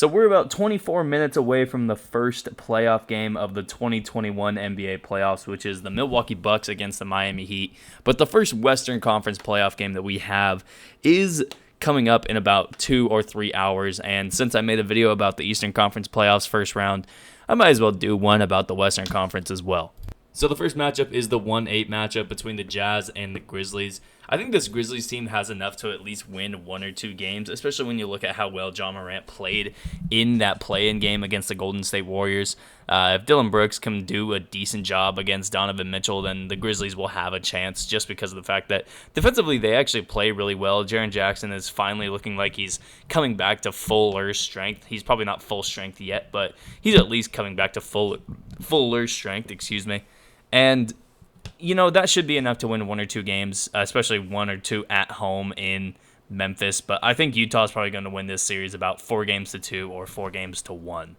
So we're about 24 minutes away from the first playoff game of the 2021 NBA playoffs, which is the Milwaukee Bucks against the Miami Heat. But the first Western Conference playoff game that we have is coming up in about 2 or 3 hours. And since I made a video about the Eastern Conference playoffs first round, I might as well do one about the Western Conference as well. So the first matchup is the 1-8 matchup between the Jazz and the Grizzlies. I think this Grizzlies team has enough to at least win 1 or 2 games, especially when you look at how well John Morant played in that play-in game against the Golden State Warriors. If Dillon Brooks can do a decent job against Donovan Mitchell, then the Grizzlies will have a chance just because of the fact that defensively they actually play really well. Jaren Jackson is finally looking like he's coming back to fuller strength. He's probably not full strength yet, but he's at least coming back to fuller strength, And, that should be enough to win 1 or 2 games, especially 1 or 2 at home in Memphis. But I think Utah's probably going to win this series about 4-2 or 4-1.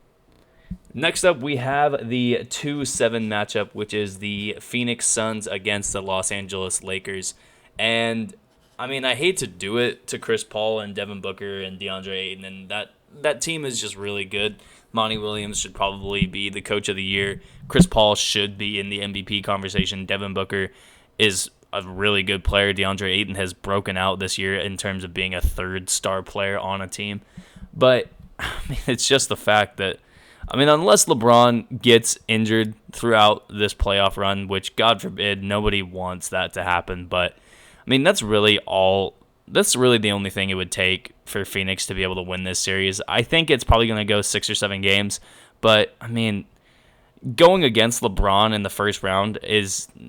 Next up, we have the 2-7 matchup, which is the Phoenix Suns against the Los Angeles Lakers. And, I hate to do it to Chris Paul and Devin Booker and DeAndre Ayton, and that team is just really good. Monty Williams should probably be the coach of the year. Chris Paul should be in the MVP conversation. Devin Booker is a really good player. DeAndre Ayton has broken out this year in terms of being a third star player on a team. But it's just the fact that, unless LeBron gets injured throughout this playoff run, which God forbid, nobody wants that to happen. But, that's really the only thing it would take for Phoenix to be able to win this series. I think it's probably going to go 6 or 7 games, but going against LeBron in the first round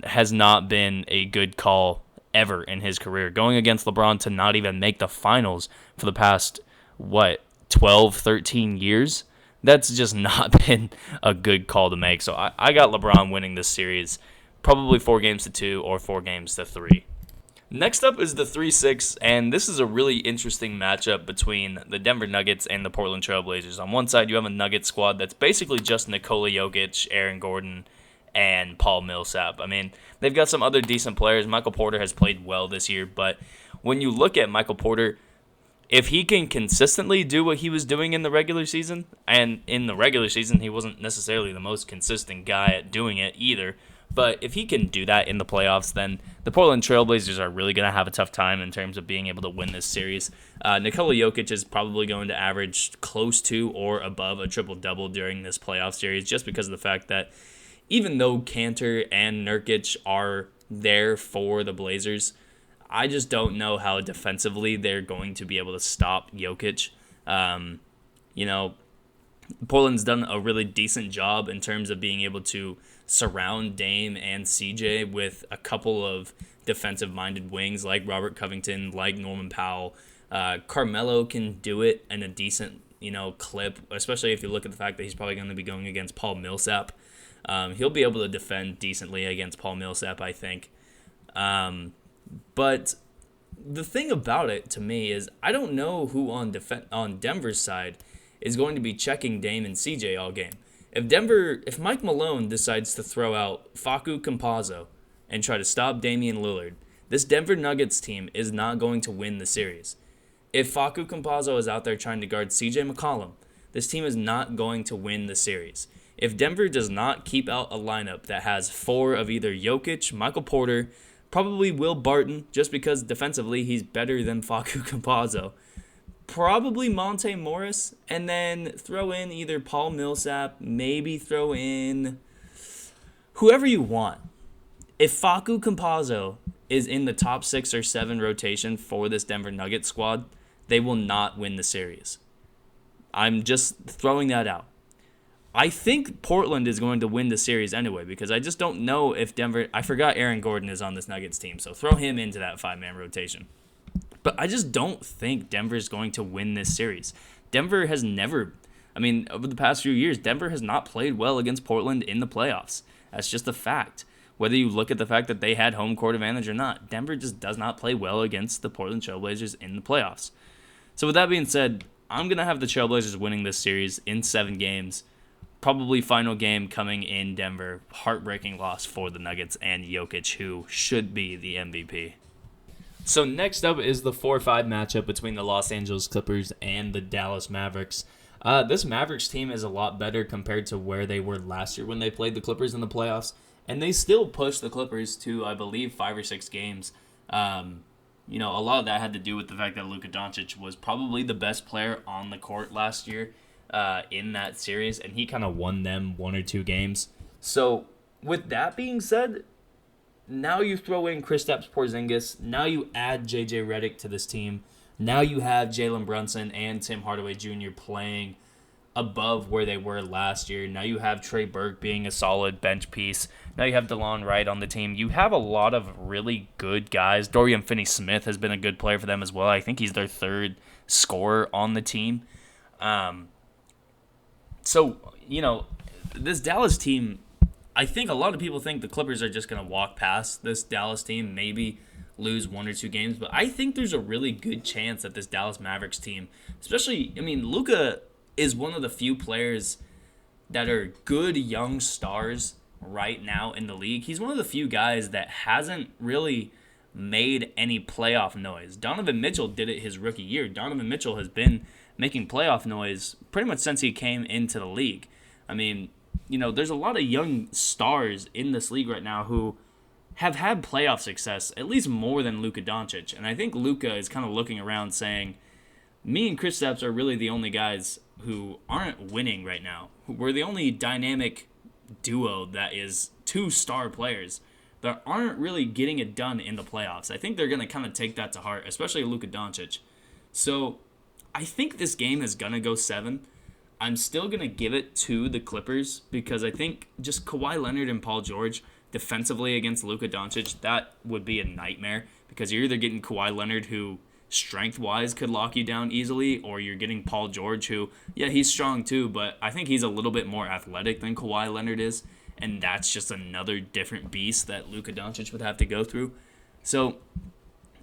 has not been a good call ever in his career. Going against LeBron to not even make the finals for the past 12, 13 years, that's just not been a good call to make. So I got LeBron winning this series, probably 4-2 or 4-3. Next up is the 3-6, and this is a really interesting matchup between the Denver Nuggets and the Portland Trail Blazers. On one side, you have a Nuggets squad that's basically just Nikola Jokic, Aaron Gordon, and Paul Millsap. They've got some other decent players. Michael Porter has played well this year, but when you look at Michael Porter, if he can consistently do what he was doing in the regular season, and in the regular season he wasn't necessarily the most consistent guy at doing it either, but if he can do that in the playoffs, then the Portland Trail Blazers are really going to have a tough time in terms of being able to win this series. Nikola Jokic is probably going to average close to or above a triple-double during this playoff series just because of the fact that even though Kanter and Nurkic are there for the Blazers, I just don't know how defensively they're going to be able to stop Jokic. Portland's done a really decent job in terms of being able to surround Dame and CJ with a couple of defensive-minded wings like Robert Covington, like Norman Powell. Carmelo can do it in a decent, clip, especially if you look at the fact that he's probably going to be going against Paul Millsap. He'll be able to defend decently against Paul Millsap, I think. But the thing about it to me is I don't know who on Denver's side is going to be checking Dame and CJ all game. If Mike Malone decides to throw out Facu Campazzo and try to stop Damian Lillard, this Denver Nuggets team is not going to win the series. If Facu Campazzo is out there trying to guard CJ McCollum, this team is not going to win the series. If Denver does not keep out a lineup that has 4 of either Jokic, Michael Porter, probably Will Barton, just because defensively he's better than Facu Campazzo, probably Monte Morris, and then throw in either Paul Millsap, maybe throw in whoever you want. If Facu Campazzo is in the top 6 or 7 rotation for this Denver Nuggets squad, they will not win the series. I'm just throwing that out. I think Portland is going to win the series anyway because I just don't know if Denver... I forgot Aaron Gordon is on this Nuggets team, so throw him into that 5-man rotation. But I just don't think Denver is going to win this series. Denver has never... over the past few years, Denver has not played well against Portland in the playoffs. That's just a fact. Whether you look at the fact that they had home court advantage or not, Denver just does not play well against the Portland Trailblazers in the playoffs. So with that being said, I'm going to have the Trailblazers winning this series in 7 games. Probably final game coming in Denver. Heartbreaking loss for the Nuggets and Jokic, who should be the MVP. So next up is the 4-5 matchup between the Los Angeles Clippers and the Dallas Mavericks. This Mavericks team is a lot better compared to where they were last year when they played the Clippers in the playoffs, and they still pushed the Clippers to, I believe, 5 or 6 games. A lot of that had to do with the fact that Luka Doncic was probably the best player on the court last year in that series, and he kind of won them 1 or 2 games. So, with that being said, now you throw in Kristaps Porzingis, now you add JJ Redick to this team, now you have Jalen Brunson and Tim Hardaway Jr. playing above where they were last year. Now you have Trey Burke being a solid bench piece. Now you have DeLon Wright on the team. You have a lot of really good guys. Dorian Finney-Smith has been a good player for them as well. I think he's their 3rd scorer on the team. This Dallas team, I think a lot of people think the Clippers are just going to walk past this Dallas team, maybe lose 1 or 2 games. But I think there's a really good chance that this Dallas Mavericks team, Luka is one of the few players that are good young stars right now in the league. He's one of the few guys that hasn't really made any playoff noise. Donovan Mitchell did it his rookie year. Donovan Mitchell has been making playoff noise pretty much since he came into the league. There's a lot of young stars in this league right now who have had playoff success, at least more than Luka Doncic. And I think Luka is kind of looking around saying, me and Kristaps are really the only guys who aren't winning right now. We're the only dynamic duo that is 2 star players that aren't really getting it done in the playoffs. I think they're going to kind of take that to heart, especially Luka Doncic. So I think this game is going to go 7. I'm still going to give it to the Clippers because I think just Kawhi Leonard and Paul George defensively against Luka Doncic, that would be a nightmare because you're either getting Kawhi Leonard who strength-wise could lock you down easily, or you're getting Paul George who, yeah, he's strong too, but I think he's a little bit more athletic than Kawhi Leonard is, and that's just another different beast that Luka Doncic would have to go through. So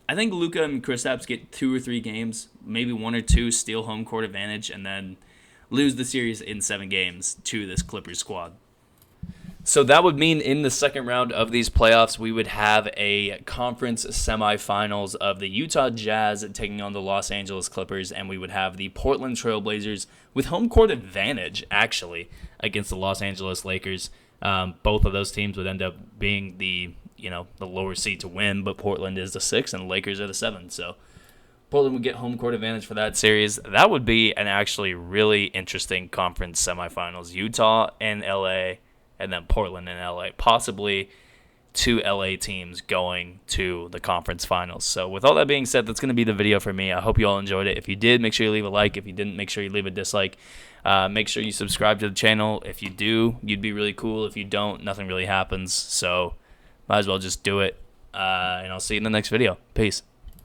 I think Luka and Kristaps get 2 or 3 games, maybe 1 or 2, steal home court advantage, and then lose the series in 7 games to this Clippers squad. So that would mean in the second round of these playoffs, we would have a conference semifinals of the Utah Jazz taking on the Los Angeles Clippers, and we would have the Portland Trail Blazers with home court advantage, actually, against the Los Angeles Lakers. Both of those teams would end up being the lower seed to win, but Portland is the 6 and the Lakers are the 7. So Portland would get home court advantage for that series. That would be an actually really interesting conference semifinals. Utah and LA, and then Portland and LA, possibly 2 LA teams going to the conference finals. So with all that being said, that's going to be the video for me. I hope you all enjoyed it. If you did, make sure you leave a like. If you didn't, make sure you leave a dislike. Make sure you subscribe to the channel. If you do, you'd be really cool. If you don't, nothing really happens. So might as well just do it. And I'll see you in the next video. Peace.